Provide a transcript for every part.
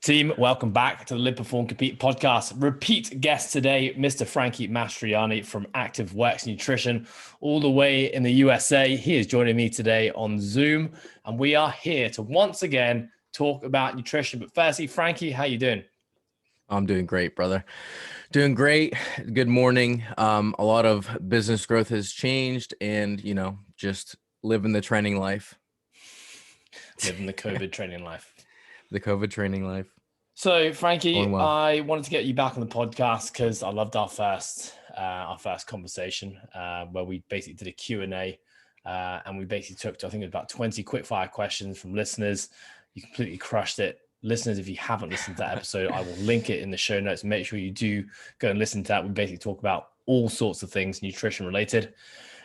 Team, welcome back to the Live, Perform, Compete podcast. Repeat guest today, Mr. Frankie Mastroianni from Activeworks Nutrition, all the way in the USA. He is joining me today on Zoom, and we are here to once again talk about nutrition. But firstly, Frankie, how you doing? I'm doing great, brother. Doing great. Good morning. A lot of business growth has changed, and just living the training life. Living the COVID training life. The COVID training life. So, Frankie, Going well. I wanted to get you back on the podcast because I loved our first conversation where we basically did a Q&A and we basically took, I think it was about 20 quickfire questions from listeners. You completely crushed it. Listeners, if you haven't listened to that episode, I will link it in the show notes. Make sure you do go and listen to that. We basically talk about all sorts of things nutrition related.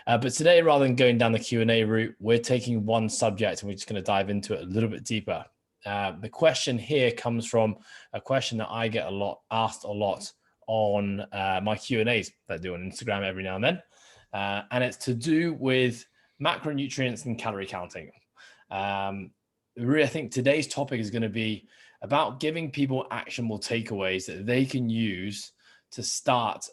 But today, rather than going down the Q&A route, we're taking one subject and we're just going to dive into it a little bit deeper. The question here comes from a question that I get asked a lot on my Q&As that I do on Instagram every now and then. And it's to do with macronutrients and calorie counting. Really, I think today's topic is going to be about giving people actionable takeaways that they can use to start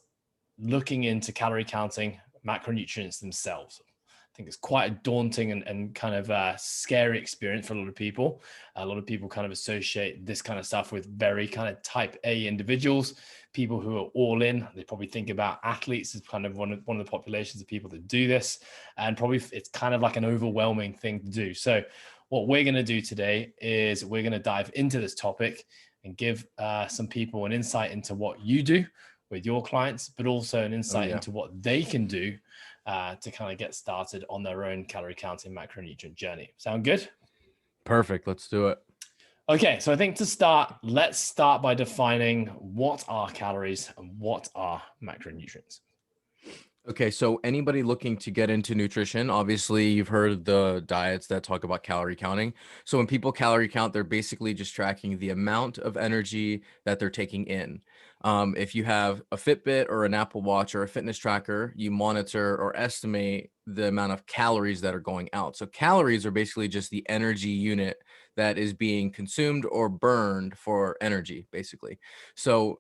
looking into calorie counting, macronutrients themselves. I think it's quite a daunting and kind of a scary experience for a lot of people. A lot of people kind of associate this kind of stuff with very kind of type A individuals, people who are all in. They probably think about athletes as kind of one of the populations of people that do this. And probably it's kind of like an overwhelming thing to do. So what we're going to do today is we're going to dive into this topic and give some people an insight into what you do with your clients, but also an insight into what they can do to kind of get started on their own calorie counting macronutrient journey. Sound good? Perfect. Let's do it. Okay. So I think to start, let's start by defining what are calories and what are macronutrients. Okay, so anybody looking to get into nutrition, obviously you've heard the diets that talk about calorie counting. So when people calorie count, they're basically just tracking the amount of energy that they're taking in. If you have a Fitbit or an Apple Watch or a fitness tracker, you monitor or estimate the amount of calories that are going out. So calories are basically just the energy unit that is being consumed or burned for energy, basically. So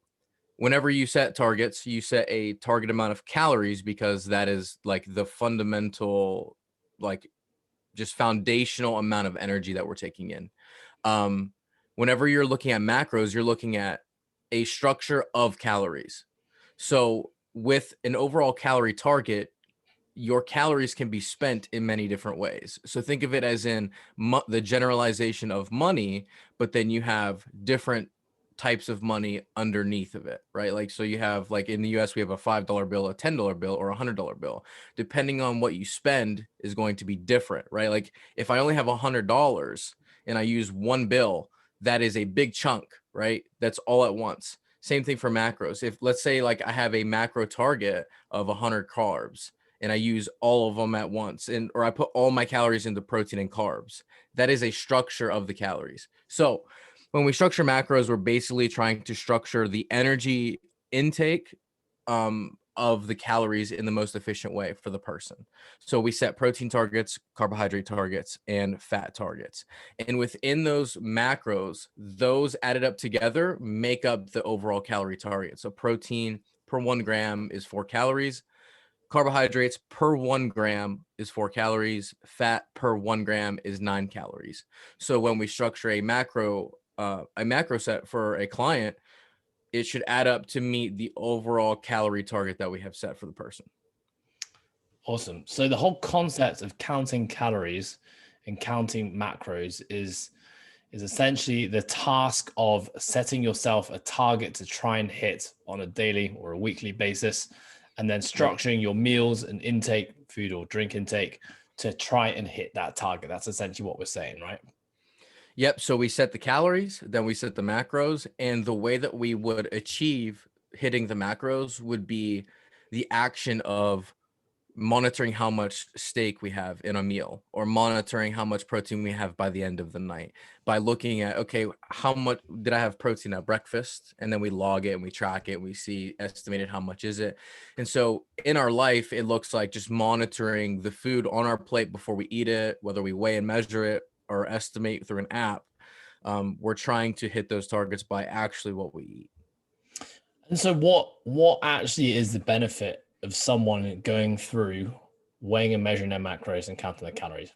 whenever you set targets, you set a target amount of calories because that is like the fundamental, like just foundational amount of energy that we're taking in. Whenever you're looking at macros, you're looking at a structure of calories. So with an overall calorie target, your calories can be spent in many different ways. So think of it as in the generalization of money, but then you have different types of money underneath of it, right? Like, so you have, like in the US, we have a $5 bill, a $10 bill, or a $100 bill. Depending on what you spend is going to be different, right? Like if I only have $100 and I use one bill, that is a big chunk, right? That's all at once. Same thing for macros. If let's say like I have a macro target of 100 carbs and I use all of them at once, or I put all my calories into protein and carbs, that is a structure of the calories. So when we structure macros, we're basically trying to structure the energy intake of the calories in the most efficient way for the person. So we set protein targets, carbohydrate targets, and fat targets. And within those macros, those added up together make up the overall calorie target. So protein per 1 gram is 4 calories. Carbohydrates per 1 gram is 4 calories. Fat per 1 gram is 9 calories. So when we structure a macro set for a client, it should add up to meet the overall calorie target that we have set for the person. Awesome. So the whole concept of counting calories and counting macros is essentially the task of setting yourself a target to try and hit on a daily or a weekly basis, and then structuring your meals and intake, food or drink intake, to try and hit that target. That's essentially what we're saying, right? Yep. So we set the calories, then we set the macros, and the way that we would achieve hitting the macros would be the action of monitoring how much steak we have in a meal, or monitoring how much protein we have by the end of the night by looking at, okay, how much did I have protein at breakfast? And then we log it and we track it and we see estimated how much is it. And so in our life, it looks like just monitoring the food on our plate before we eat it, whether we weigh and measure it or estimate through an app. we're trying to hit those targets by actually what we eat. And so what actually is the benefit of someone going through weighing and measuring their macros and counting their calories?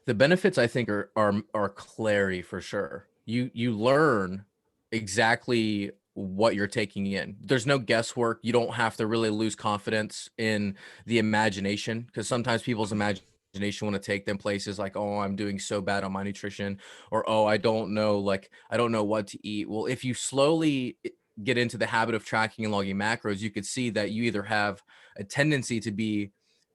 The benefits, I think, are clarity for sure. You learn exactly what you're taking in. There's no guesswork. You don't have to really lose confidence in the imagination, because sometimes people's imagination want to take them places like, oh, I'm doing so bad on my nutrition, or oh, I don't know what to eat. Well, if you slowly get into the habit of tracking and logging macros, you could see that you either have a tendency to be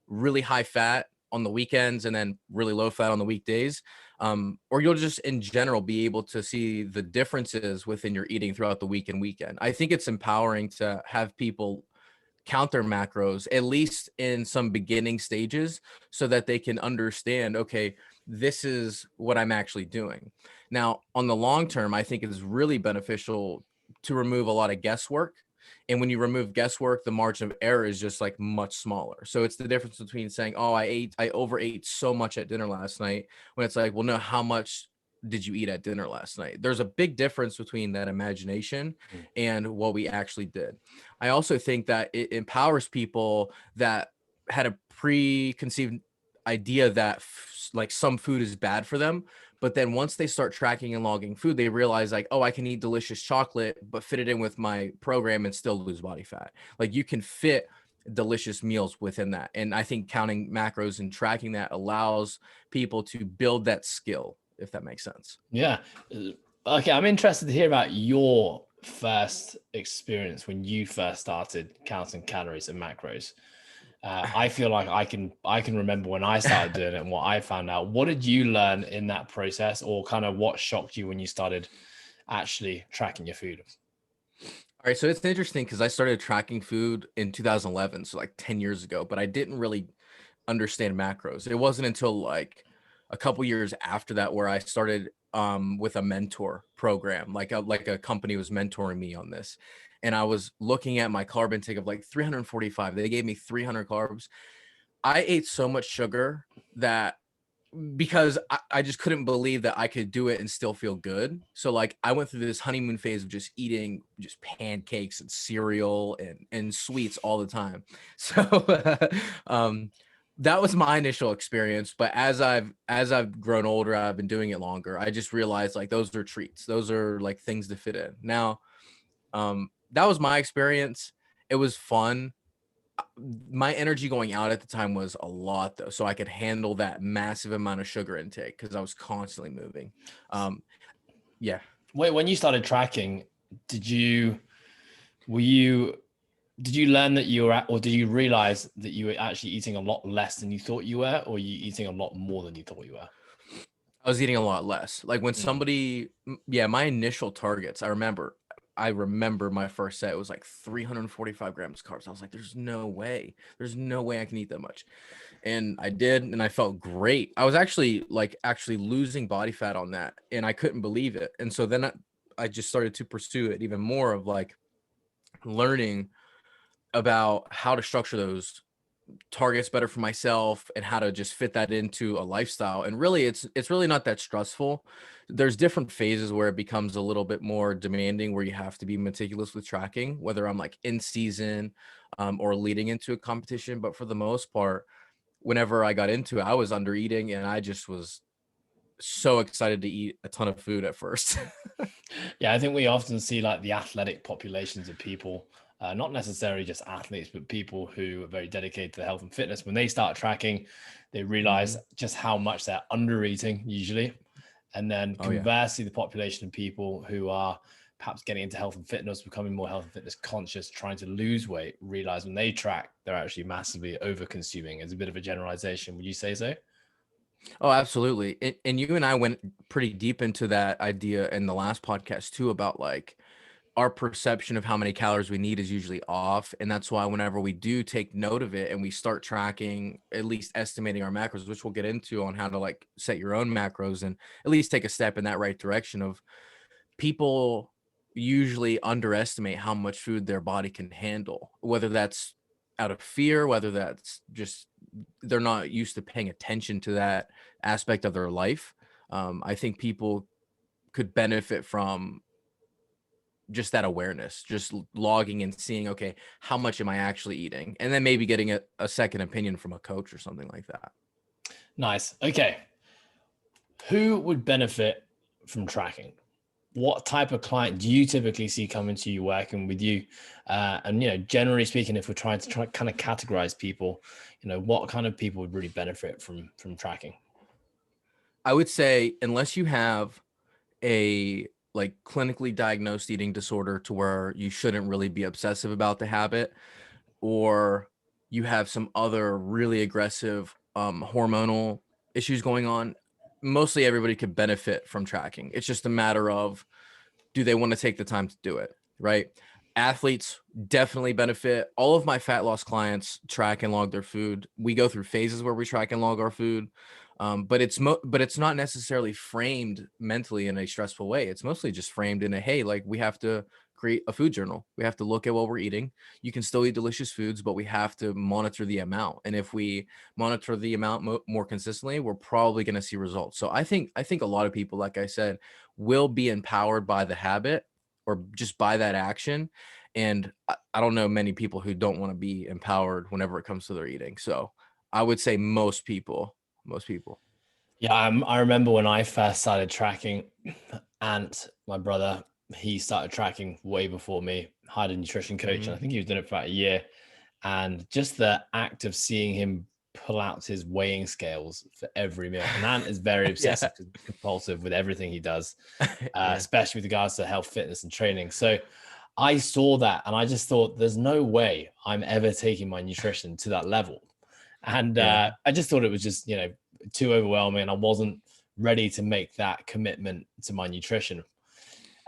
really high fat on the weekends and then really low fat on the weekdays, or you'll just in general be able to see the differences within your eating throughout the week and weekend. I think it's empowering to have people count their macros, at least in some beginning stages, so that they can understand, okay, this is what I'm actually doing. Now, on the long term, I think it is really beneficial to remove a lot of guesswork. And when you remove guesswork, the margin of error is just like much smaller. So it's the difference between saying, oh, I overate so much at dinner last night, when it's like, well, no, how much did you eat at dinner last night? There's a big difference between that imagination and what we actually did. I also think that it empowers people that had a preconceived idea that like some food is bad for them, but then once they start tracking and logging food, they realize like, oh, I can eat delicious chocolate but fit it in with my program and still lose body fat. Like, you can fit delicious meals within that. And I think counting macros and tracking that allows people to build that skill, if that makes sense. Yeah. Okay, I'm interested to hear about your first experience when you first started counting calories and macros. I feel like I can remember when I started doing it and what I found out. What did you learn in that process, or kind of what shocked you when you started actually tracking your food? All right, so it's interesting because I started tracking food in 2011, so like 10 years ago, but I didn't really understand macros. It wasn't until like a couple years after that where I started with a mentor program, like a company was mentoring me on this. And I was looking at my carb intake of like 345. They gave me 300 carbs. I ate so much sugar that, because I just couldn't believe that I could do it and still feel good. So like I went through this honeymoon phase of just eating just pancakes and cereal and sweets all the time. So that was my initial experience. But as I've grown older, I've been doing it longer. I just realized like those are treats. Those are like things to fit in. Now, that was my experience. It was fun. My energy going out at the time was a lot though, so I could handle that massive amount of sugar intake because I was constantly moving. Yeah. Wait, when you started tracking, did you were you did you learn that you were at, or did you realize that you were actually eating a lot less than you thought you were, or you eating a lot more than you thought you were? I was eating a lot less. Like when Mm. yeah, my initial targets, I remember my first set was like 345 grams of carbs. I was like, there's no way. There's no way I can eat that much. And I did, and I felt great. I was actually losing body fat on that, and I couldn't believe it. And so then I just started to pursue it even more, of like learning about how to structure those targets better for myself and how to just fit that into a lifestyle. And really it's really not that stressful. There's different phases where it becomes a little bit more demanding, where you have to be meticulous with tracking, whether I'm like in season or leading into a competition. But for the most part, whenever I got into it, I was under eating, and I just was so excited to eat a ton of food at first. Yeah, I think we often see like the athletic populations of people, not necessarily just athletes, but people who are very dedicated to health and fitness. When they start tracking, they realize Mhm. just how much they're under eating usually. And then Oh yeah. conversely, the population of people who are perhaps getting into health and fitness, becoming more health and fitness conscious, trying to lose weight, realize when they track, they're actually massively over consuming. It's a bit of a generalization. Would you say so? Oh, absolutely. And you and I went pretty deep into that idea in the last podcast too, about like our perception of how many calories we need is usually off. And that's why whenever we do take note of it and we start tracking, at least estimating our macros, which we'll get into on how to like set your own macros and at least take a step in that right direction, of people usually underestimate how much food their body can handle, whether that's out of fear, whether that's just they're not used to paying attention to that aspect of their life. I think people could benefit from just that awareness, just logging and seeing, okay, how much am I actually eating? And then maybe getting a second opinion from a coach or something like that. Nice. Okay. Who would benefit from tracking? What type of client do you typically see coming to you, working with you? And, generally speaking, if we're trying to kind of categorize people, what kind of people would really benefit from tracking? I would say, unless you have a like clinically diagnosed eating disorder to where you shouldn't really be obsessive about the habit, or you have some other really aggressive hormonal issues going on, mostly everybody could benefit from tracking. It's just a matter of, do they want to take the time to do it, right? Athletes definitely benefit. All of my fat loss clients track and log their food. We go through phases where we track and log our food, but it's not necessarily framed mentally in a stressful way. It's mostly just framed in a, hey, like, we have to create a food journal. We have to look at what we're eating. You can still eat delicious foods, but we have to monitor the amount. And if we monitor the amount more consistently, we're probably going to see results. So I think a lot of people, like I said, will be empowered by the habit or just by that action. And I don't know many people who don't want to be empowered whenever it comes to their eating. So I would say most people. Yeah, I remember when I first started tracking, and my brother, he started tracking way before me, hired a nutrition coach, and I think he was doing it for about a year. And just the act of seeing him pull out his weighing scales for every meal. And Ant is very obsessive, compulsive with everything he does, Yeah. especially with regards to health, fitness, and training. So I saw that and I just thought, there's no way I'm ever taking my nutrition to that level. And Yeah. I just thought it was just, too overwhelming. I wasn't ready to make that commitment to my nutrition.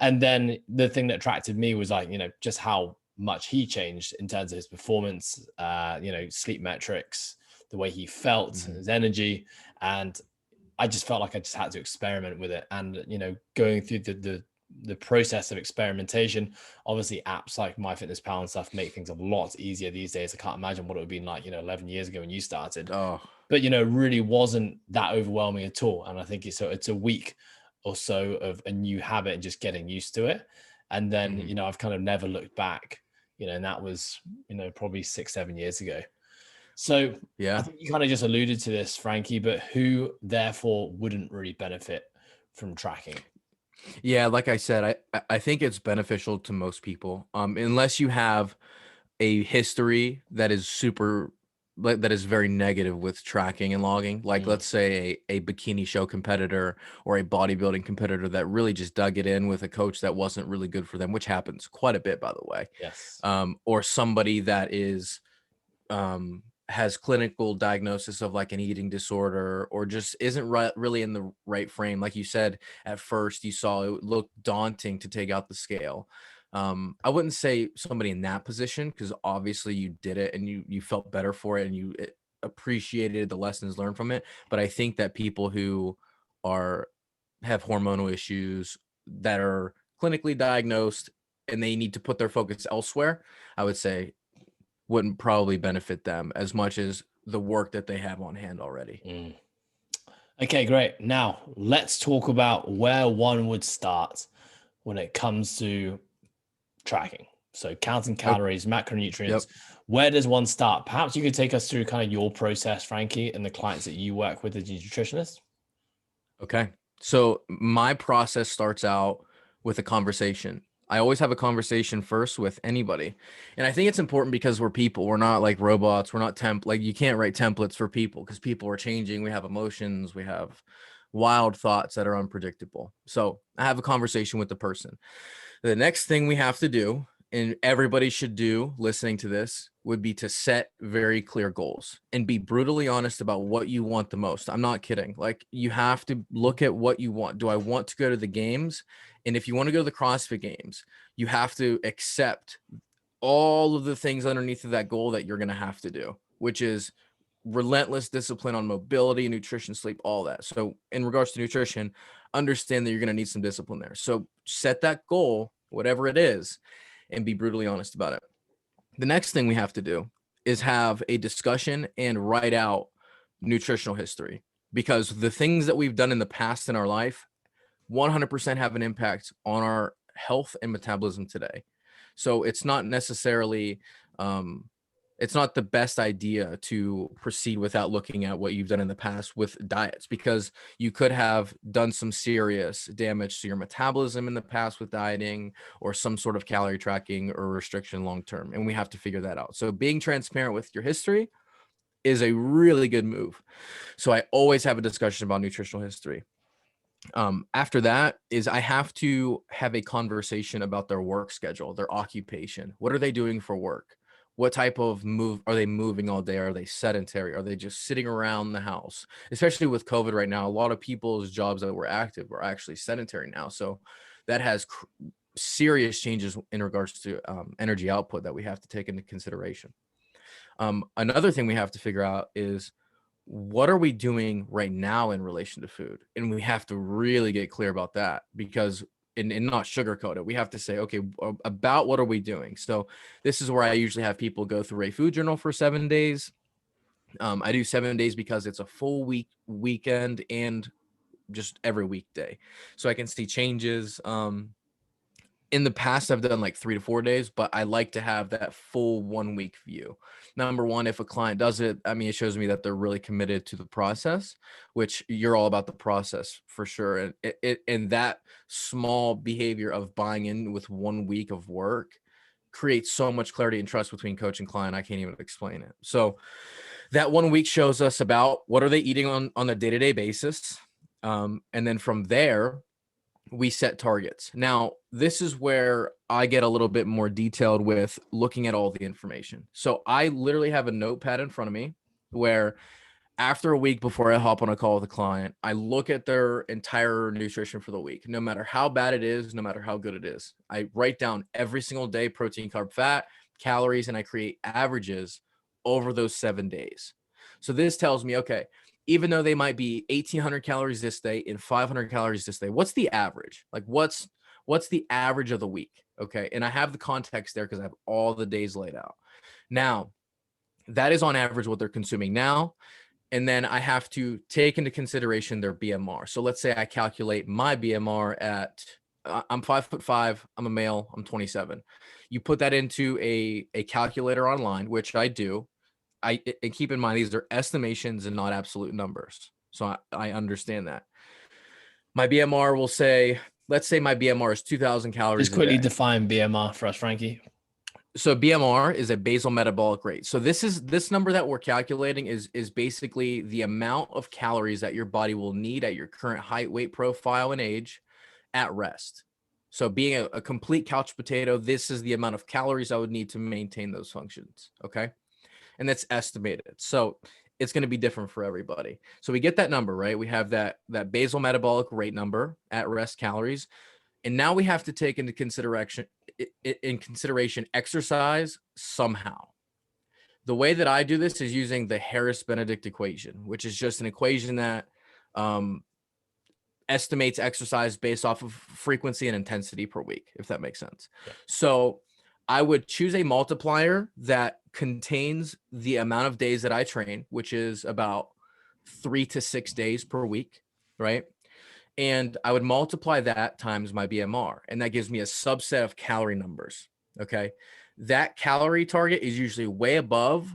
And then the thing that attracted me was like, just how much he changed in terms of his performance, sleep metrics, the way he felt, his energy. And I just felt like I just had to experiment with it. And, going through the process of experimentation, obviously apps like MyFitnessPal and stuff make things a lot easier these days. I can't imagine what it would be like, 11 years ago when you started. Oh, But, really wasn't that overwhelming at all. And I think it's a week or so of a new habit and just getting used to it. And then, I've kind of never looked back, and that was, probably 6-7 years ago. So yeah. I think you kind of just alluded to this, Frankie, but who therefore wouldn't really benefit from tracking? Yeah, like I said, I think it's beneficial to most people, unless you have a history that is very negative with tracking and logging. Like, let's say a bikini show competitor or a bodybuilding competitor that really just dug it in with a coach that wasn't really good for them, which happens quite a bit, by the way. Yes. Or somebody that is has clinical diagnosis of like an eating disorder, or just isn't really in the right frame. Like you said, at first you saw it looked daunting to take out the scale. I wouldn't say somebody in that position, because obviously you did it and you felt better for it and you appreciated the lessons learned from it. But I think that people who have hormonal issues that are clinically diagnosed and they need to put their focus elsewhere, I would say wouldn't probably benefit them as much as the work that they have on hand already. Okay, great. Now let's talk about where one would start when it comes to tracking. So counting calories, macronutrients. Yep. Where does one start? Perhaps you could take us through kind of your process, Frankie, and the clients that you work with as a nutritionist. Okay. So my process starts out with a conversation. I always have a conversation first with anybody. And I think it's important because we're people. We're not like robots. We're not like you can't write templates for people because people are changing. We have emotions. We have wild thoughts that are unpredictable. So I have a conversation with the person. The next thing we have to do, and everybody should do listening to this, would be to set very clear goals and be brutally honest about what you want the most. I'm not kidding. Like, you have to look at what you want. Do I want to go to the games? And if you want to go to the CrossFit games, you have to accept all of the things underneath of that goal that you're going to have to do, which is relentless discipline on mobility, nutrition, sleep, all that. So in regards to nutrition, understand that you're going to need some discipline there. So set that goal, whatever it is, and be brutally honest about it. The next thing we have to do is have a discussion and write out nutritional history, because the things that we've done in the past in our life 100% have an impact on our health and metabolism today. So it's not necessarily, it's not the best idea to proceed without looking at what you've done in the past with diets, because you could have done some serious damage to your metabolism in the past with dieting or some sort of calorie tracking or restriction long term. And we have to figure that out. So being transparent with your history is a really good move. So I always have a discussion about nutritional history. After that is I have to have a conversation about their work schedule, their occupation. What are they doing for work? What type of move are they moving all day? Are they sedentary? Are they just sitting around the house? Especially with COVID right now, a lot of people's jobs that were active are actually sedentary now. So that has serious changes in regards to energy output that we have to take into consideration. Another thing we have to figure out is, what are we doing right now in relation to food? And we have to really get clear about that, because and not sugarcoat it. We have to say, okay, about what are we doing? So this is where I usually have people go through a food journal for 7 days. I do 7 days because it's a full weekend and just every weekday. So I can see changes. In the past, I've done like 3 to 4 days, but I like to have that full 1 week view. Number one, if a client does it, I mean, it shows me that they're really committed to the process, which you're all about the process for sure. And that small behavior of buying in with 1 week of work creates so much clarity and trust between coach and client. I can't even explain it. So that 1 week shows us about what are they eating on a day-to-day basis. And then from there, we set targets. Now, this is where I get a little bit more detailed with looking at all the information. So I literally have a notepad in front of me where after a week before I hop on a call with a client, I look at their entire nutrition for the week, no matter how bad it is, no matter how good it is. I write down every single day, protein, carb, fat, calories, and I create averages over those 7 days. So this tells me, okay, even though they might be 1,800 calories this day and 500 calories this day, what's the average? Like what's the average of the week? Okay. And I have the context there because I have all the days laid out. Now, that is on average what they're consuming now. And then I have to take into consideration their BMR. So let's say I calculate my BMR at, I'm 5'5", I'm a male, I'm 27. You put that into a calculator online, which I do. And keep in mind, these are estimations and not absolute numbers. So I understand that. My BMR will say, let's say my BMR is 2,000 calories. Just quickly define BMR for us, Frankie. So BMR is a basal metabolic rate. So this number that we're calculating is basically the amount of calories that your body will need at your current height, weight profile, and age at rest. So being a complete couch potato, this is the amount of calories I would need to maintain those functions. Okay. And that's estimated. So it's going to be different for everybody. So we get that number, right? We have that basal metabolic rate number at rest calories. And now we have to take into consideration exercise somehow. The way that I do this is using the Harris-Benedict equation, which is just an equation that estimates exercise based off of frequency and intensity per week, if that makes sense. Yeah. So I would choose a multiplier that contains the amount of days that I train, which is about 3 to 6 days per week, right? And I would multiply that times my BMR, and that gives me a subset of calorie numbers, okay? That calorie target is usually way above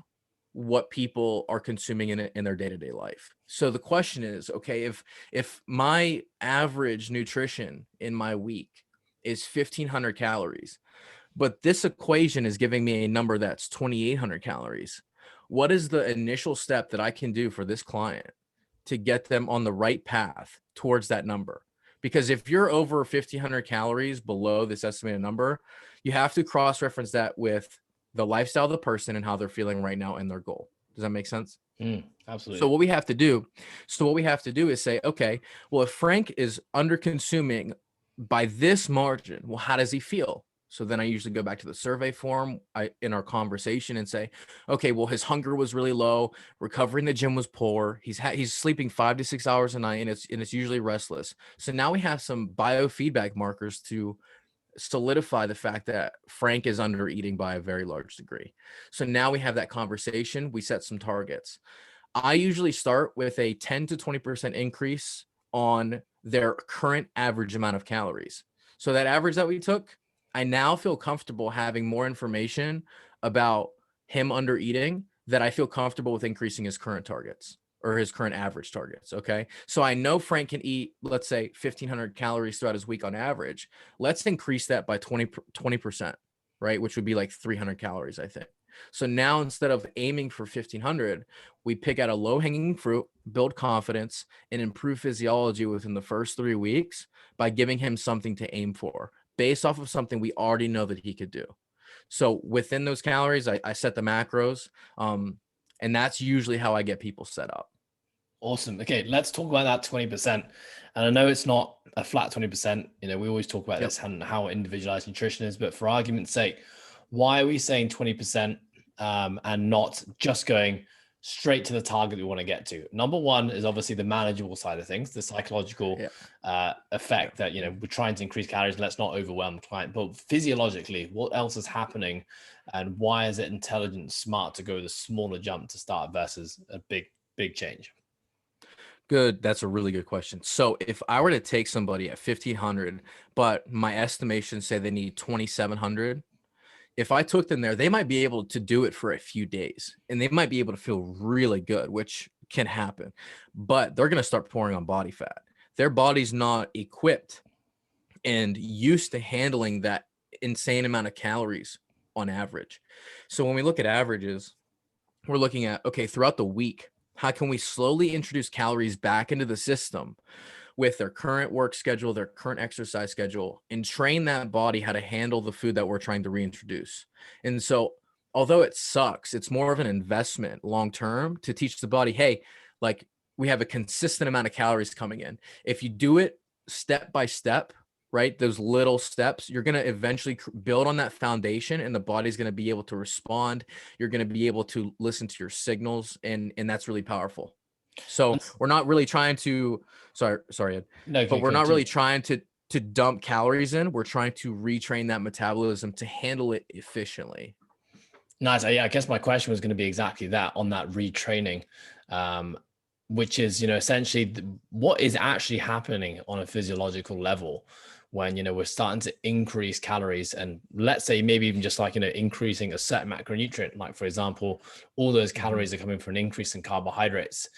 what people are consuming in their day-to-day life. So the question is, okay, if my average nutrition in my week is 1,500 calories, but this equation is giving me a number that's 2,800 calories, what is the initial step that I can do for this client to get them on the right path towards that number? Because if you're over 1,500 calories below this estimated number, you have to cross-reference that with the lifestyle of the person and how they're feeling right now and their goal. Does that make sense? Absolutely. So what we have to do is say, okay, well, if Frank is under consuming by this margin, well, how does he feel? So then I usually go back to the survey form in our conversation and say, okay, well, his hunger was really low. Recovery in the gym was poor. He's sleeping 5 to 6 hours a night, and it's usually restless. So now we have some biofeedback markers to solidify the fact that Frank is under eating by a very large degree. So now we have that conversation. We set some targets. I usually start with a 10 to 20% increase on their current average amount of calories. So that average that we took, I now feel comfortable having more information about him under eating that I feel comfortable with increasing his current targets or his current average targets. Okay. So I know Frank can eat, let's say 1,500 calories throughout his week on average. Let's increase that by 20%, right? Which would be like 300 calories, I think. So now instead of aiming for 1,500, we pick out a low hanging fruit, build confidence, and improve physiology within the first 3 weeks by giving him something to aim for based off of something we already know that he could do. So within those calories, I set the macros, and that's usually how I get people set up. Awesome. Okay, let's talk about that 20%. And I know it's not a flat 20%. You know, we always talk about this and how individualized nutrition is, but for argument's sake, why are we saying 20% and not just going straight to the target we want to get to? Number one is obviously the manageable side of things, the psychological effect that, you know, we're trying to increase calories. Let's not overwhelm the client. But physiologically, what else is happening? And why is it intelligent and smart to go the smaller jump to start versus a big change? Good. That's a really good question. So if I were to take somebody at 1,500, but my estimations say they need 2,700, if I took them there, they might be able to do it for a few days and they might be able to feel really good, which can happen, but they're going to start pouring on body fat. Their body's not equipped and used to handling that insane amount of calories on average. So when we look at averages, we're looking at, okay, throughout the week, how can we slowly introduce calories back into the system with their current work schedule, their current exercise schedule, and train that body how to handle the food that we're trying to reintroduce. And so, although it sucks, it's more of an investment long-term to teach the body, hey, like we have a consistent amount of calories coming in. If you do it step by step, right, those little steps, you're going to eventually build on that foundation and the body's going to be able to respond. You're going to be able to listen to your signals, and that's really powerful. So we're not really trying to, sorry, Ed, but we're not really trying to dump calories in. We're trying to retrain that metabolism to handle it efficiently. Nice. I guess my question was going to be exactly that, on that retraining, which is, you know, essentially what is actually happening on a physiological level when, you know, we're starting to increase calories, and let's say maybe even just like, you know, increasing a certain macronutrient, like for example, all those calories are coming from an increase in carbohydrates.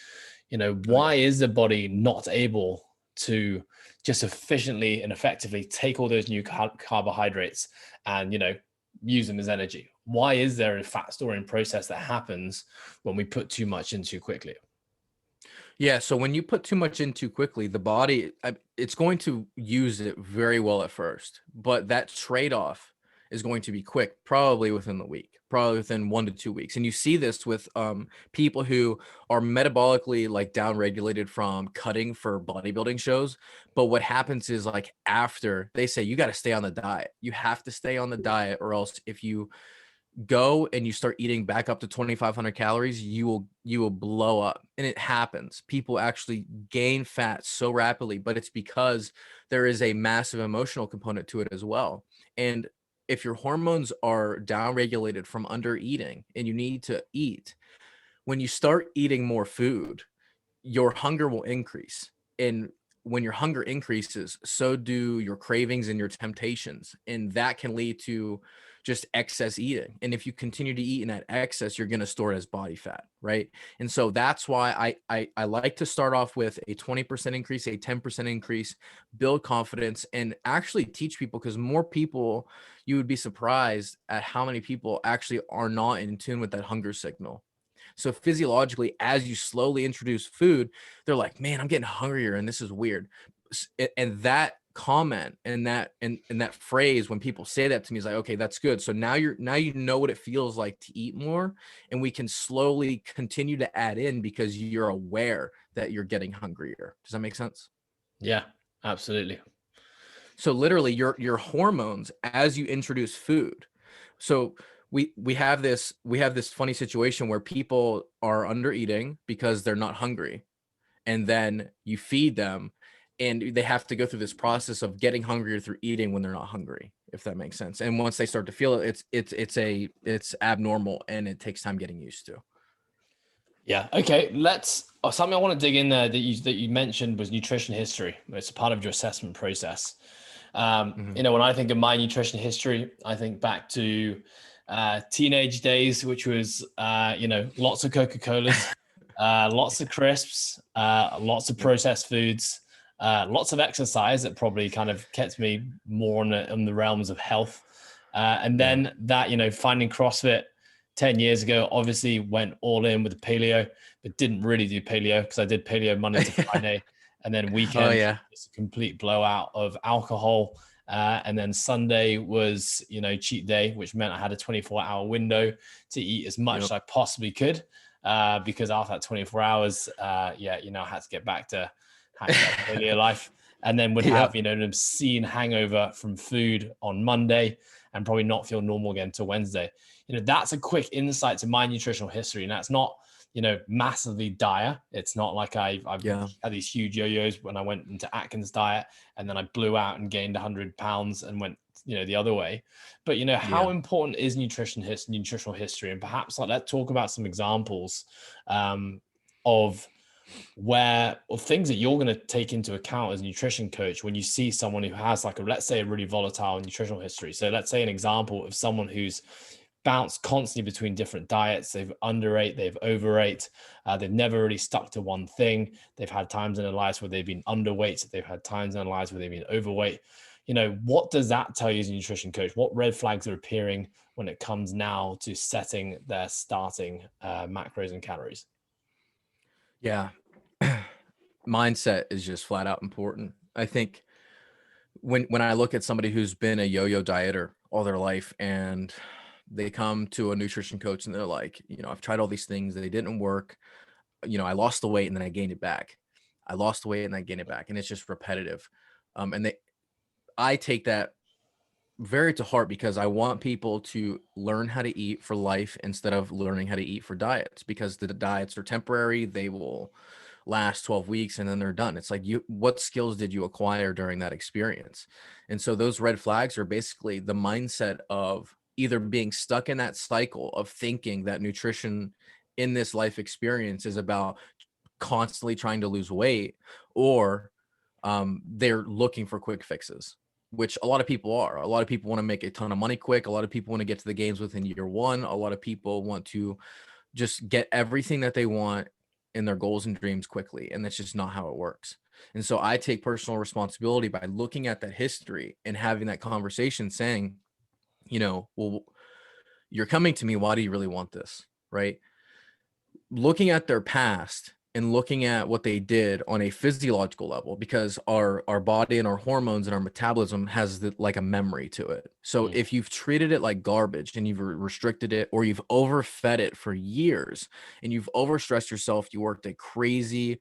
You know, why is the body not able to just efficiently and effectively take all those new carbohydrates and, you know, use them as energy? Why is there a fat storing process that happens when we put too much in too quickly? Yeah, so when you put too much in too quickly, the body, it's going to use it very well at first, but that trade-off is going to be quick, probably within the week, probably within 1 to 2 weeks. And you see this with people who are metabolically like down-regulated from cutting for bodybuilding shows. But what happens is, like, after they say, you got to stay on the diet, you have to stay on the diet, or else if you go and you start eating back up to 2,500 calories, you will blow up. And it happens. People actually gain fat so rapidly, but it's because there is a massive emotional component to it as well. And if your hormones are downregulated from under eating and you need to eat, when you start eating more food, your hunger will increase. And when your hunger increases, so do your cravings and your temptations. And that can lead to just excess eating. And if you continue to eat in that excess, you're going to store it as body fat, right? And so that's why I like to start off with a 20% increase, a 10% increase, build confidence, and actually teach people, because more people, you would be surprised at how many people actually are not in tune with that hunger signal. So physiologically, as you slowly introduce food, they're like, man, I'm getting hungrier and this is weird. And that comment and that phrase, when people say that to me, is like, okay, that's good. So now you know what it feels like to eat more, and we can slowly continue to add in because you're aware that you're getting hungrier. Does that make sense? Yeah, absolutely. So literally your hormones as you introduce food. So we have this funny situation where people are under eating because they're not hungry, and then you feed them and they have to go through this process of getting hungrier through eating when they're not hungry, if that makes sense. And once they start to feel it, it's abnormal and it takes time getting used to. Yeah. Okay. Something I want to dig in there that you mentioned was nutrition history. It's a part of your assessment process. Mhm. When I think of my nutrition history, I think back to teenage days, which was, lots of Coca-Colas, lots of crisps, lots of Yep. processed foods, lots of exercise that probably kind of kept me more on the realms of health. And Yeah. then that, finding CrossFit 10 years ago, obviously went all in with the paleo, but didn't really do paleo because I did paleo Monday to Friday. And then Oh weekends, yeah. just a complete blowout of alcohol. And then Sunday was, cheat day, which meant I had a 24-hour window to eat as much as Yep. I possibly could. Because after that 24 hours, I had to get back to hashtag paleo life. And then would have, Yep. an obscene hangover from food on Monday and probably not feel normal again till Wednesday. That's a quick insight to my nutritional history. And that's not, massively dire. It's not like I've Yeah. had these huge yo-yos when I went into Atkins diet and then I blew out and gained 100 pounds and went, the other way. But, how Yeah. important is nutritional history? And perhaps let's talk about some examples of things that you're going to take into account as a nutrition coach when you see someone who has let's say a really volatile nutritional history. So let's say an example of someone who's bounced constantly between different diets. They've underate, they've overate, they've never really stuck to one thing. They've had times in their lives where they've been underweight, they've had times in their lives where they've been overweight. What does that tell you as a nutrition coach? What red flags are appearing when it comes now to setting their starting macros and calories? Yeah. Mindset is just flat out important. I think when I look at somebody who's been a yo-yo dieter all their life and they come to a nutrition coach and they're like, I've tried all these things, they didn't work. I lost the weight and then I gained it back. I lost the weight and I gained it back. And it's just repetitive. And I take that very to heart because I want people to learn how to eat for life instead of learning how to eat for diets, because the diets are temporary. They will last 12 weeks and then they're done. It's like, what skills did you acquire during that experience? And so those red flags are basically the mindset of either being stuck in that cycle of thinking that nutrition in this life experience is about constantly trying to lose weight, or they're looking for quick fixes, which a lot of people are. A lot of people want to make a ton of money quick. A lot of people want to get to the games within year one. A lot of people want to just get everything that they want in their goals and dreams quickly. And that's just not how it works. And so I take personal responsibility by looking at that history and having that conversation saying, well, you're coming to me. Why do you really want this? Right? Looking at their past and looking at what they did on a physiological level, because our body and our hormones and our metabolism has like a memory to it. So if you've treated it like garbage and you've restricted it, or you've overfed it for years and you've overstressed yourself, you worked a crazy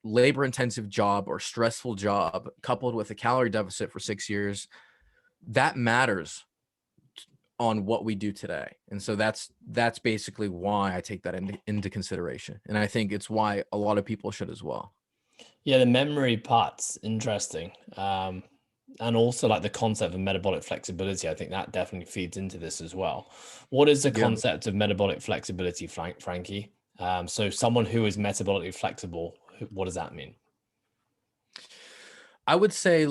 labor intensive job or stressful job coupled with a calorie deficit for 6 years, that matters on what we do today. And so that's basically why I take that into consideration. And I think it's why a lot of people should as well. Yeah, the memory part's interesting. And also the concept of metabolic flexibility, I think that definitely feeds into this as well. What is the Yeah. concept of metabolic flexibility, Frankie? So someone who is metabolically flexible, what does that mean? I would say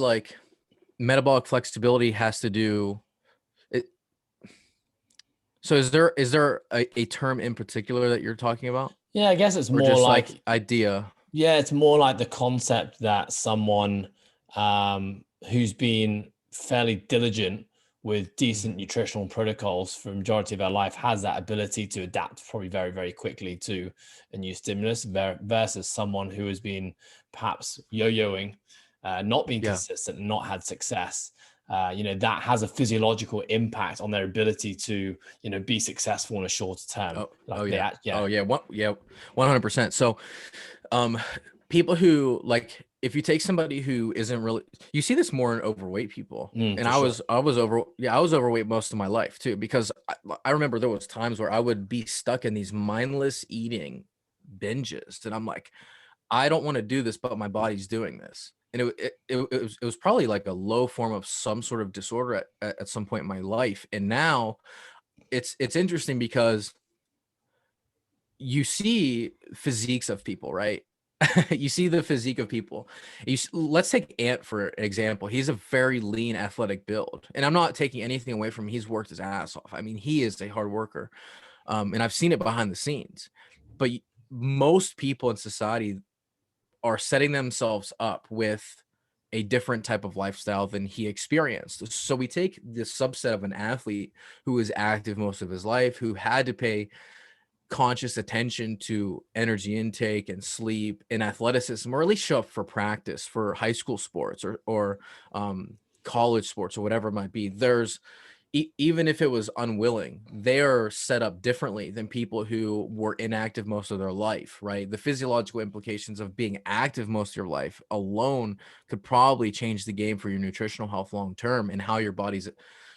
metabolic flexibility has to do it. So is there a term in particular that you're talking about, Yeah, I guess it's or more just idea. Yeah, it's more like the concept that someone who's been fairly diligent with decent nutritional protocols for the majority of their life has that ability to adapt probably very, very quickly to a new stimulus versus someone who has been perhaps yo-yoing, not being Yeah. consistent, and not had success. That has a physiological impact on their ability to, be successful in a shorter term. Oh yeah. Oh yeah. 100%. So people who if you take somebody who isn't really, you see this more in overweight people. And For I was sure. I was overweight most of my life too, because I remember there was times where I would be stuck in these mindless eating binges and I'm like, I don't want to do this, but my body's doing this. And it was probably like a low form of some sort of disorder at some point in my life. And now it's interesting because you see physiques of people, right? You see the physique of people. Let's take Ant for an example. He's a very lean, athletic build, and I'm not taking anything away from him. He's worked his ass off. I mean, he is a hard worker, and I've seen it behind the scenes. But most people in society are setting themselves up with a different type of lifestyle than he experienced. So we take this subset of an athlete who is active most of his life, who had to pay conscious attention to energy intake and sleep and athleticism, or at least show up for practice for high school sports or college sports or whatever it might be. There's even if it was unwilling, they are set up differently than people who were inactive most of their life, right? The physiological implications of being active most of your life alone could probably change the game for your nutritional health long term and how your body's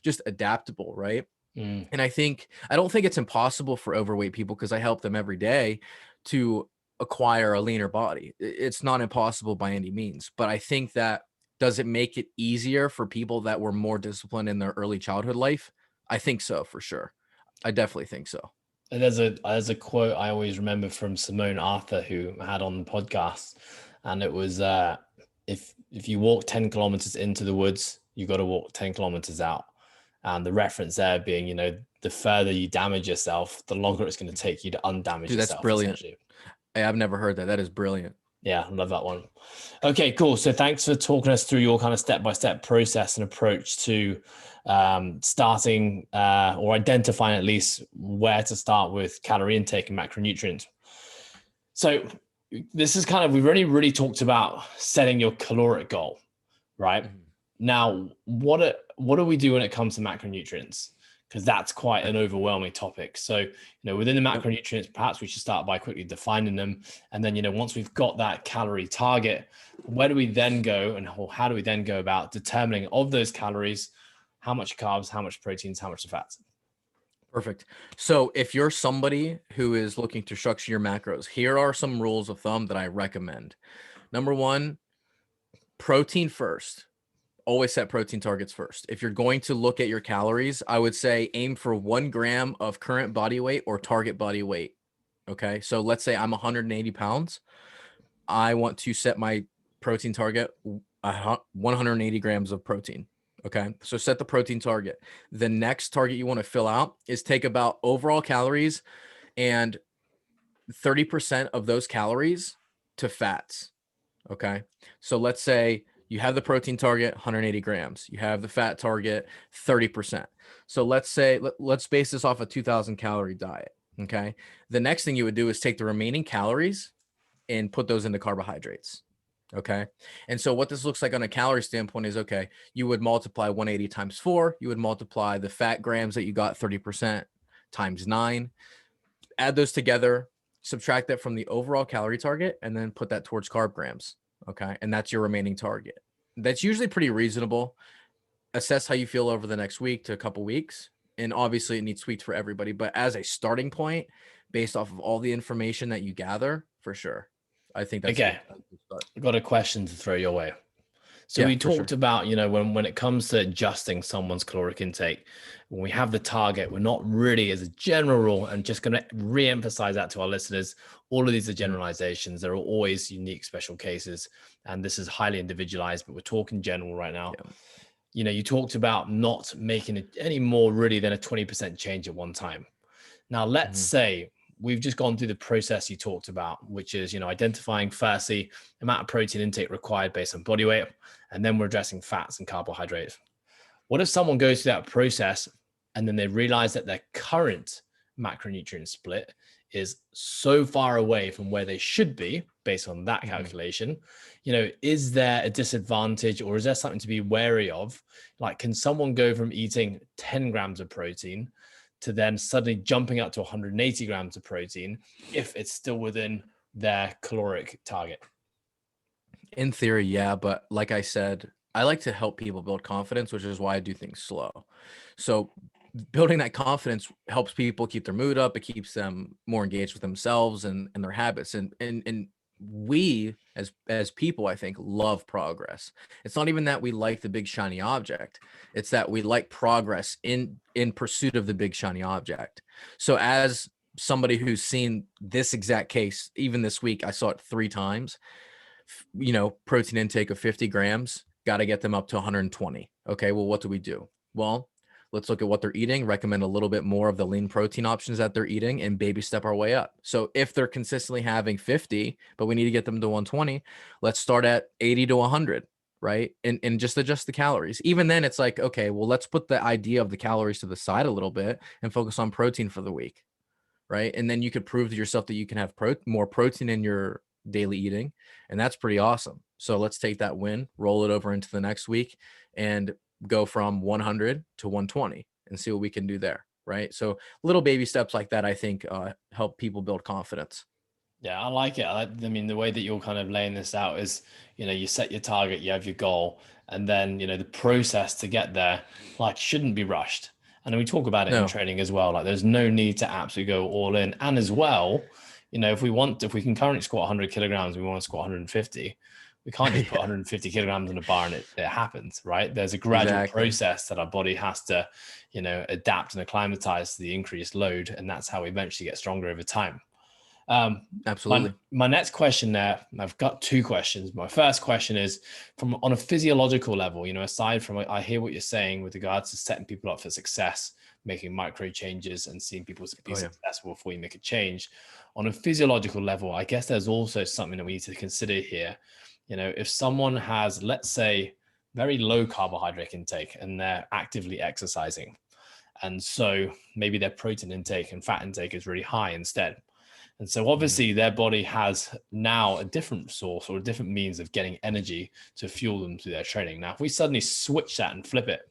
just adaptable, right? And I don't think it's impossible for overweight people, because I help them every day to acquire a leaner body. It's not impossible by any means, but I think that, does it make it easier for people that were more disciplined in their early childhood life? I think so, for sure. I definitely think so. And there's a quote I always remember from Simone Arthur, who I had on the podcast, and it was if you walk 10 kilometers into the woods, you got to walk 10 kilometers out. And the reference there being, the further you damage yourself, the longer it's going to take you to undamage Dude, yourself. that's brilliant. I've never heard that. That is brilliant. Yeah, I love that one. Okay, cool. So thanks for talking us through your kind of step-by-step process and approach to starting or identifying at least where to start with calorie intake and macronutrients. So this is we've already really talked about setting your caloric goal, right? Mm-hmm. Now, what do we do when it comes to macronutrients? Because that's quite an overwhelming topic. So, within the macronutrients, perhaps we should start by quickly defining them. And then, once we've got that calorie target, where do we then go, and how do we then go about determining of those calories, how much carbs, how much proteins, how much fats? Perfect. So if you're somebody who is looking to structure your macros, here are some rules of thumb that I recommend. Number one, protein first. Always set protein targets first. If you're going to look at your calories, I would say aim for 1 gram of current body weight or target body weight. Okay. So let's say I'm 180 pounds. I want to set my protein target 180 grams of protein. Okay. So set the protein target. The next target you want to fill out is take about overall calories and 30% of those calories to fats. Okay. So let's say you have the protein target, 180 grams. You have the fat target, 30%. So let's say, let's base this off a 2,000 calorie diet. Okay. The next thing you would do is take the remaining calories and put those into carbohydrates. Okay. And so what this looks like on a calorie standpoint is, okay, you would multiply 180 times 4. You would multiply the fat grams that you got, 30%, times 9. Add those together, subtract that from the overall calorie target, and then put that towards carb grams. Okay. And that's your remaining target. That's usually pretty reasonable. Assess how you feel over the next week to a couple weeks. And obviously it needs tweaks for everybody, but as a starting point, based off of all the information that you gather, for sure. I think that's okay. I've got a question to throw your way. So we talked about, when it comes to adjusting someone's caloric intake, when we have the target, we're not really, as a general rule, and just going to re-emphasize that to our listeners, all of these are generalizations. There are always unique special cases, and this is highly individualized, but we're talking general right now. Yeah. You talked about not making it any more really than a 20% change at one time. Now, let's say we've just gone through the process you talked about, which is, identifying firstly the amount of protein intake required based on body weight, and then we're addressing fats and carbohydrates. What if someone goes through that process and then they realize that their current macronutrient split is so far away from where they should be based on that calculation? Is there a disadvantage, or is there something to be wary of? Like, can someone go from eating 10 grams of protein to then suddenly jumping up to 180 grams of protein if it's still within their caloric target? In theory, yeah. But like I said, I like to help people build confidence, which is why I do things slow. So building that confidence helps people keep their mood up. It keeps them more engaged with themselves and their habits. And we as people, I think, love progress. It's not even that we like the big shiny object. It's that we like progress in pursuit of the big shiny object. So as somebody who's seen this exact case, even this week, I saw it 3 times, protein intake of 50 grams, got to get them up to 120. Okay, well, what do we do? Well, let's look at what they're eating, recommend a little bit more of the lean protein options that they're eating, and baby step our way up. So if they're consistently having 50, but we need to get them to 120, let's start at 80 to 100, right? And just adjust the calories. Even then, it's like, okay, well, let's put the idea of the calories to the side a little bit and focus on protein for the week, right? And then you could prove to yourself that you can have more protein in your daily eating, and that's pretty awesome. So let's take that win, roll it over into the next week, and go from 100 to 120 and see what we can do there, right? So little baby steps like that, I think, help people build confidence. Yeah, I like it. I mean, the way that you're kind of laying this out is, you set your target, you have your goal, and then, the process to get there, like, shouldn't be rushed. And then we talk about it in No, training as well. Like, there's no need to absolutely go all in. And as well, if we can currently squat 100 kilograms, we want to squat 150. We can't just put 150 kilograms in a bar and it happens, right? There's a gradual exactly. process that our body has to, adapt and acclimatize to the increased load. And that's how we eventually get stronger over time. Absolutely. My next question there, I've got 2 questions. My first question is on a physiological level, aside from, I hear what you're saying with regards to setting people up for success, making micro changes and seeing people be successful before you make a change. On a physiological level, I guess there's also something that we need to consider here. If someone has, let's say, very low carbohydrate intake and they're actively exercising, and so maybe their protein intake and fat intake is really high instead. And so obviously their body has now a different source or a different means of getting energy to fuel them through their training. Now, if we suddenly switch that and flip it,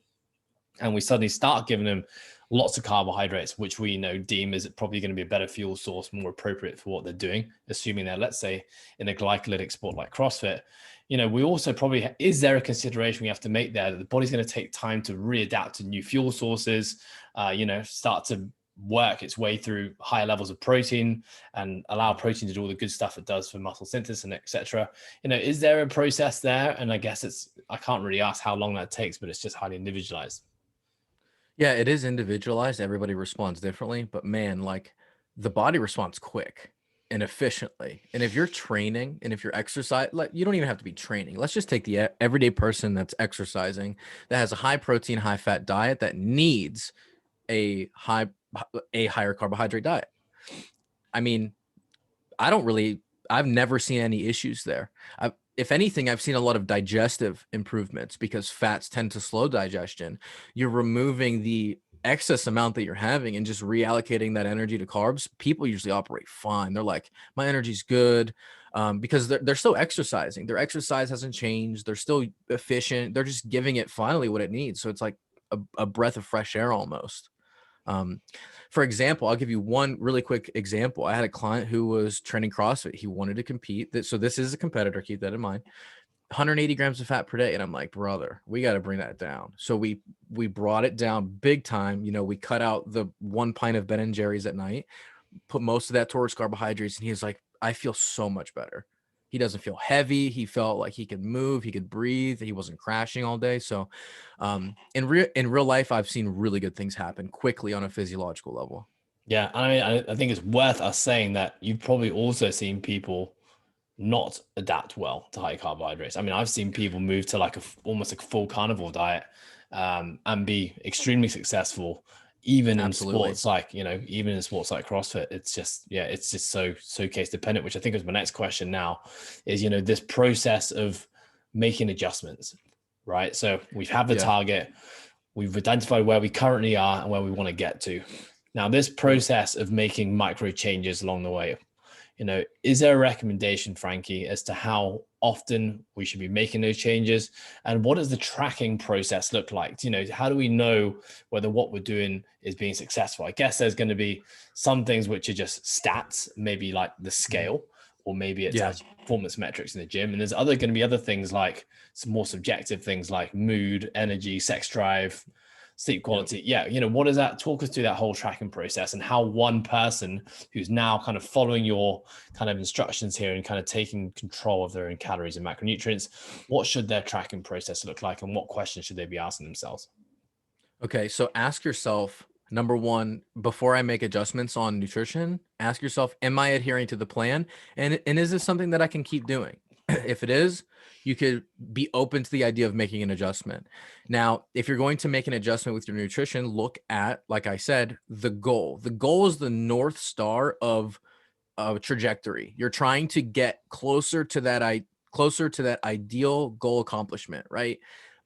and we suddenly start giving them lots of carbohydrates, which we deem is probably going to be a better fuel source, more appropriate for what they're doing, assuming they're, let's say, in a glycolytic sport like CrossFit, we also probably, is there a consideration we have to make there that the body's going to take time to readapt to new fuel sources, start to work its way through higher levels of protein and allow protein to do all the good stuff it does for muscle synthesis and etc. Is there a process there? And I guess I can't really ask how long that takes, but it's just highly individualized. Yeah, it is individualized. Everybody responds differently, but man, like the body responds quick and efficiently. And if you're training and if you're exercise, like you don't even have to be training. Let's just take the everyday person that's exercising that has a high protein, high fat diet that needs a higher carbohydrate diet. I mean, I've never seen any issues there. If anything, I've seen a lot of digestive improvements because fats tend to slow digestion. You're removing the excess amount that you're having and just reallocating that energy to carbs. People usually operate fine. They're like, my energy's good, because they're still exercising. Their exercise hasn't changed. They're still efficient. They're just giving it finally what it needs. So it's like a breath of fresh air almost. For example, I'll give you one really quick example. I had a client who was training CrossFit. He wanted to compete. So this is a competitor. Keep that in mind. 180 grams of fat per day. And I'm like, brother, we got to bring that down. So we brought it down big time. We cut out the 1 pint of Ben and Jerry's at night, put most of that towards carbohydrates. And he was like, I feel so much better. He doesn't feel heavy. He felt like he could move, he could breathe. He wasn't crashing all day. So in real life, I've seen really good things happen quickly on a physiological level. Yeah. I think it's worth us saying that you've probably also seen people not adapt well to high carbohydrates. I mean, I've seen people move to like almost like a full carnivore diet, and be extremely successful, even Absolutely. in sports like, even in sports like CrossFit. It's just so case dependent, which I think is my next question now is, this process of making adjustments, right? So we have the target, we've identified where we currently are and where we want to get to. Now, this process of making micro changes along the way, is there a recommendation, Frankie, as to how often we should be making those changes? And what does the tracking process look like? How do we know whether what we're doing is being successful? I guess there's going to be some things which are just stats, maybe like the scale, or maybe it's actually performance metrics in the gym. And there's going to be other things like some more subjective things like mood, energy, sex drive, sleep quality. What is that? Talk us through that whole tracking process and how one person who's now kind of following your kind of instructions here and kind of taking control of their own calories and macronutrients, what should their tracking process look like and what questions should they be asking themselves? Okay. So ask yourself, Number one, before I make adjustments on nutrition, ask yourself, am I adhering to the plan? And is this something that I can keep doing? If it is, you could be open to the idea of making an adjustment. Now, if you're going to make an adjustment with your nutrition, look at, like I said, the goal. The goal is the North Star of trajectory. You're trying to get closer to that ideal goal accomplishment, right?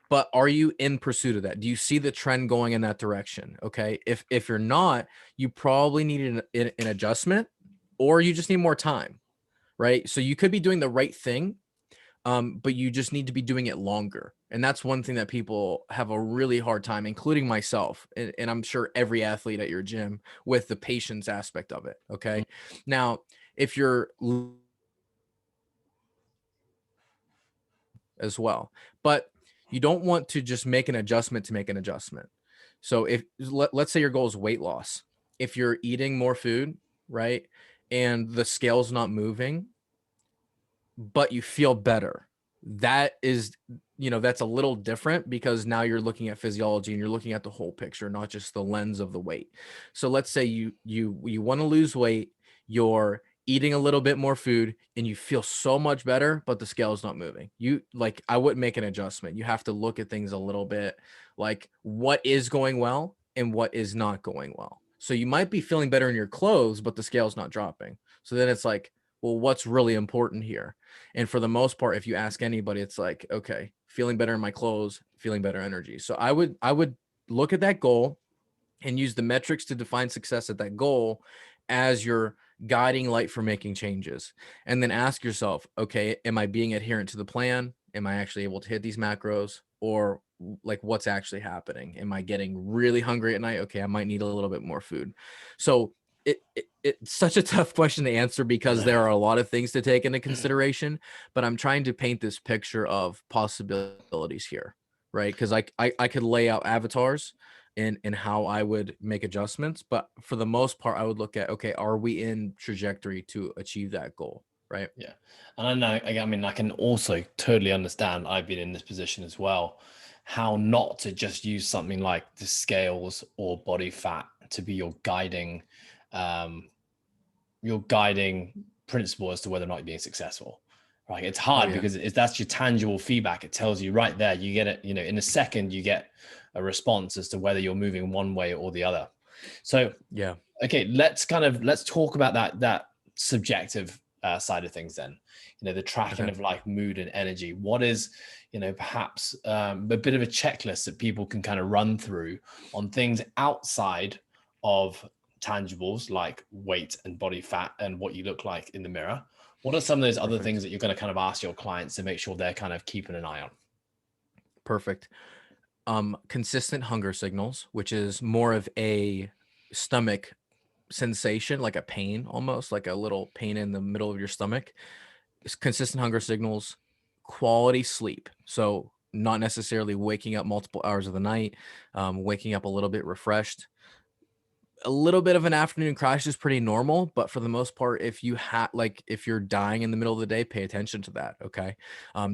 But are you in pursuit of that? Do you see the trend going in that direction? Okay. If you're not, you probably need an adjustment, or you just need more time, right? So you could be doing the right thing, but you just need to be doing it longer. And that's one thing that people have a really hard time, including myself, and I'm sure every athlete at your gym, with the patience aspect of it. Okay. Now, if you're as well, but you don't want to just make an adjustment to make an adjustment. So if let's say your goal is weight loss, if you're eating more food, right, and the scale's not moving, but you feel better, that is, that's a little different, because now you're looking at physiology and you're looking at the whole picture, not just the lens of the weight. So let's say you want to lose weight, you're eating a little bit more food and you feel so much better, but the scale is not moving. I wouldn't make an adjustment. You have to look at things a little bit, like what is going well and what is not going well. So you might be feeling better in your clothes, but the scale's not dropping. So then it's like, well, what's really important here? And for the most part, if you ask anybody, it's like, okay, feeling better in my clothes, feeling better energy. So I would look at that goal and use the metrics to define success at that goal as your guiding light for making changes. And then ask yourself, okay, am I being adherent to the plan? Am I actually able to hit these macros? Or like, what's actually happening? Am I getting really hungry at night? Okay, I might need a little bit more food. So it's such a tough question to answer, because there are a lot of things to take into consideration, but I'm trying to paint this picture of possibilities here, right? Because I could lay out avatars in how I would make adjustments, but for the most part, I would look at, okay, are we in trajectory to achieve that goal, right? Yeah. And I know, I mean, I can also totally understand, I've been in this position as well, how not to just use something like the scales or body fat to be um, your guiding principle as to whether or not you're being successful. Right. It's Oh hard yeah. because that's your tangible feedback. It tells you right there, you get it, in a second, you get a response as to whether you're moving one way or the other. So, Yeah. okay, let's talk about that subjective side of things then. The tracking Okay. of like mood and energy. What is, perhaps a bit of a checklist that people can kind of run through on things outside of tangibles like weight and body fat and what you look like in the mirror? What are some of those other things Perfect. that you're going to kind of ask your clients to make sure they're kind of keeping an eye on? Perfect. Consistent hunger signals, which is more of a stomach sensation, like a pain, almost like a little pain in the middle of your stomach. Consistent hunger signals, quality sleep. So not necessarily waking up multiple hours of the night, waking up a little bit refreshed. A little bit of an afternoon crash is pretty normal, but for the most part, if you're dying in the middle of the day, pay attention to that. Okay.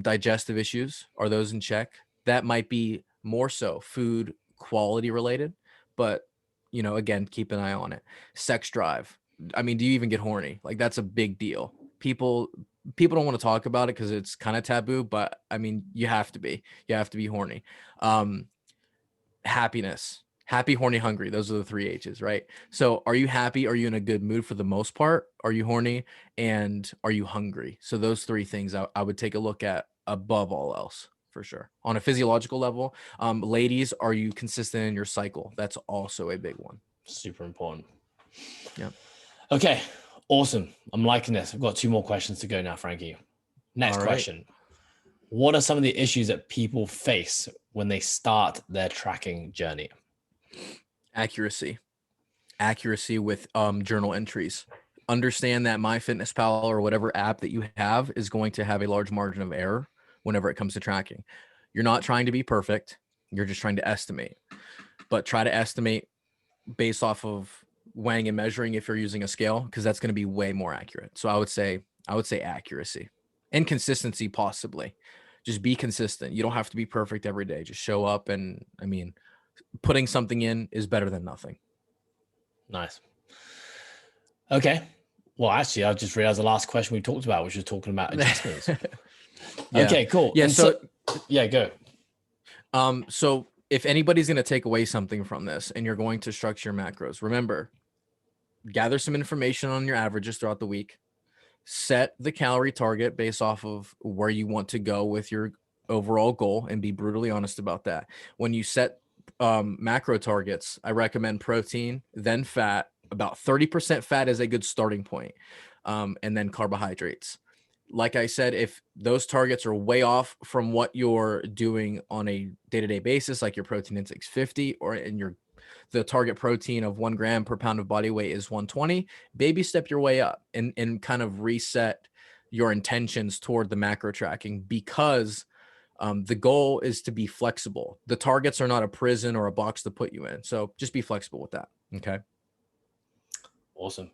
Digestive issues, are those in check? That might be more so food quality related, but again, keep an eye on it. Sex drive. I mean, do you even get horny? Like, that's a big deal. People don't want to talk about it because it's kind of taboo, but I mean, you have to be horny. Um, Happiness, happy, horny, hungry. Those are the 3 H's, right? So are you happy? Are you in a good mood for the most part? Are you horny? And are you hungry? So those 3 things I would take a look at above all else, for sure. On a physiological level, ladies, are you consistent in your cycle? That's also a big one. Super important. Yeah. Okay, awesome. I'm liking this. I've got 2 more questions to go now, Frankie. Next All right. question. What are some of the issues that people face when they start their tracking journey? Accuracy with journal entries. Understand that MyFitnessPal or whatever app that you have is going to have a large margin of error whenever it comes to tracking. You're not trying to be perfect. You're just trying to estimate, but try to estimate based off of weighing and measuring if you're using a scale, because that's going to be way more accurate. So I would say accuracy and consistency, possibly. Just be consistent. You don't have to be perfect every day. Just show up, and I mean, putting something in is better than nothing. Nice. Okay. Well, actually, I just realized the last question we talked about, which was talking about adjustments. Yeah. Okay, cool. Yeah. And so yeah, go. So if anybody's going to take away something from this and you're going to structure your macros, remember, gather some information on your averages throughout the week, set the calorie target based off of where you want to go with your overall goal, and be brutally honest about that. When you set macro targets, I recommend protein, then fat. About 30% fat is a good starting point, and then carbohydrates. Like I said, if those targets are way off from what you're doing on a day-to-day basis, like your protein intake's 50, or in the target protein of 1 gram per pound of body weight is 120, baby step your way up and kind of reset your intentions toward the macro tracking, because the goal is to be flexible. The targets are not a prison or a box to put you in. So just be flexible with that. Okay. Awesome.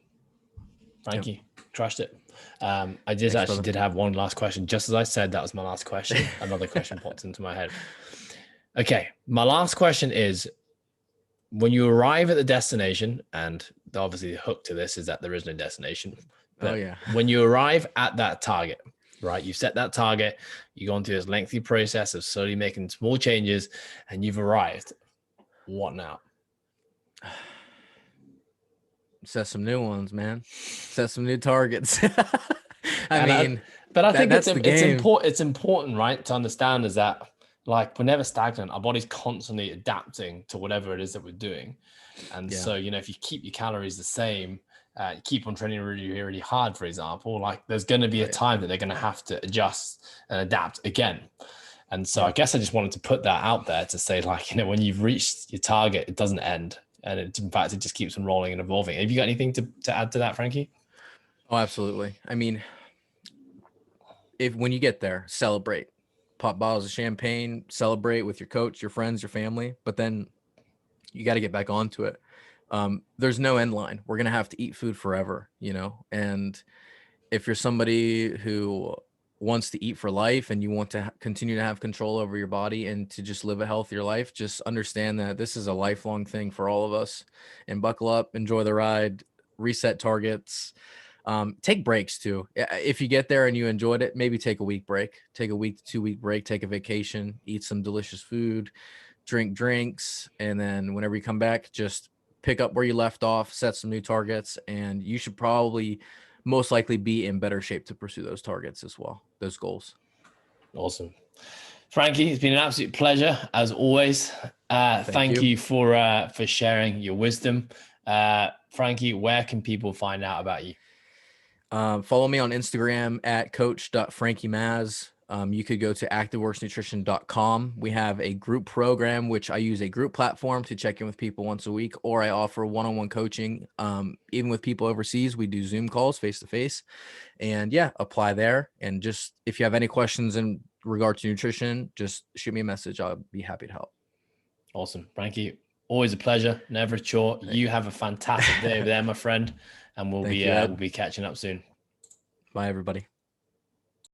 Frankie, crushed it. I Thanks, actually brother. have one last question. Just as I said, that was my last question. Another question popped into my head. Okay. My last question is, when you arrive at the destination, and obviously the hook to this is that there is no destination. But when you arrive at that target, right? You set that target, you go into this lengthy process of slowly making small changes, and you've arrived. What now? Set some new ones, man. Set some new targets. I think it's important, right, to understand is that, like, we're never stagnant. Our body's constantly adapting to whatever it is that we're doing. And so, if you keep your calories the same, you keep on training really, really hard, for example, like, there's going to be a time that they're going to have to adjust and adapt again. And so I guess I just wanted to put that out there to say, like, when you've reached your target, it doesn't end. And in fact, it just keeps on rolling and evolving. Have you got anything to add to that, Frankie? Oh, absolutely. I mean, when you get there, celebrate, pop bottles of champagne, celebrate with your coach, your friends, your family, but then you got to get back onto it. There's no end line. We're going to have to eat food forever, and if you're somebody who wants to eat for life and you want to continue to have control over your body and to just live a healthier life, just understand that this is a lifelong thing for all of us, and buckle up, enjoy the ride, reset targets, take breaks too. If you get there and you enjoyed it, maybe take a week break, take a week to 2 week break, take a vacation, eat some delicious food, drink drinks. And then whenever you come back, just pick up where you left off, set some new targets, and you should probably most likely be in better shape to pursue those targets as well, those goals. Awesome. Frankie, it's been an absolute pleasure as always. Thank you for sharing your wisdom. Frankie, where can people find out about you? Follow me on Instagram at coach.frankiemaz. You could go to activeworksnutrition.com. We have a group program, which I use a group platform to check in with people once a week, or I offer one-on-one coaching. Even with people overseas, we do Zoom calls face-to-face, and apply there. And just, if you have any questions in regard to nutrition, just shoot me a message. I'll be happy to help. Awesome. Frankie, always a pleasure. Never a chore. You have a fantastic day over there, my friend. And we'll be catching up soon. Bye, everybody.